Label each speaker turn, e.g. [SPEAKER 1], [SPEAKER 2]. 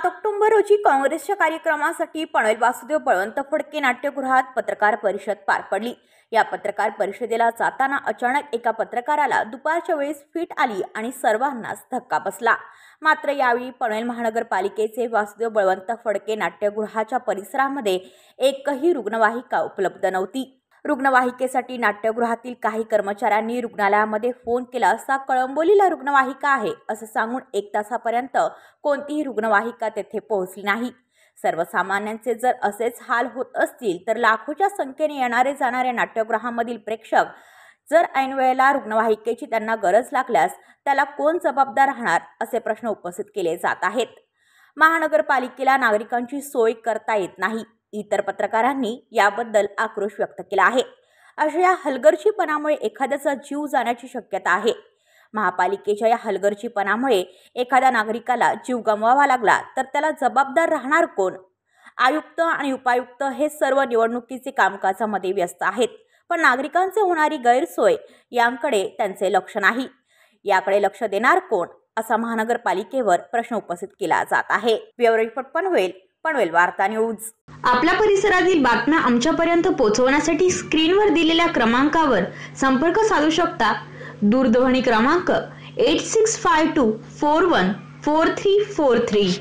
[SPEAKER 1] October रोजी काँग्रेसच्या कार्यक्रमासाठी पनवेल वासुदेव बळवंत फडके नाट्यगृहात पत्रकार परिषद पार पडली। या पत्रकार परिषदेला जाताना अचानक एका पत्रकाराला दुपारच्या वेळेस फिट आली आणि सर्वांनाच धक्का बसला। मात्र यावेळी पनवेल महानगरपालिकेचे वासुदेव बळवंत फडके नाट्यगृहाच्या परिसरामध्ये एकही रुग्णवाहिका उपलब्ध नव्हती। रुग्णवाहिकेसाठी नाट्यगृहातील काही कर्मचाऱ्यांनी रुग्णालयामध्ये फोन केला असता कळंबोलीला रुग्णवाहिका आहे असं सांगून 1 तासापर्यंत कोणतीही रुग्णवाहिका तेथे पोहोचली नाही। सर्वसामान्यांचे जर असेच हाल होत असतील तर लाखोच्या संख्येने येणारे जाणारे नाट्यगृहामधील प्रेक्षक जर ऐन वेळेला रुग्णवाहिकेची त्यांना गरज लागल्यास त्याला कोण जबाबदार राहणार असे प्रश्न उपस्थित केले जात आहेत। महानगरपालिकेला नागरिकांची सोय करता येत नाही। इतर पत्रकारांनी याबद्दल आक्रोश व्यक्त केला आहे। अशा या हलगर्जीपणामुळे एखाद्याचा जीव जाण्याची शक्यता आहे। महापालिकेच्या या हलगर्जीपणामुळे एखाद्या नागरिकाला जीव गमवावा लागला तर त्याला जबाबदार राहणार कोण? आयुक्त आणि उपायुक्त हे सर्व निवडणुकीचे कामकाजामध्ये व्यस्त आहेत, पण नागरिकांचे होणारी गैरसोय यांकडे त्यांचे लक्ष नाही। याकडे लक्ष देणार कोण असा महानगरपालिकेवर प्रश्न उपस्थित केला जात आहे। ब्युरो रिपोर्ट पनवेल वार्ता न्यूज।
[SPEAKER 2] आपल्या परिसरातील बातम्या आमच्यापर्यंत पोहोचवण्यासाठी स्क्रीनवर दिलेल्या क्रमांकावर संपर्क साधू शकता। दूरध्वनी क्रमांक 8652414343।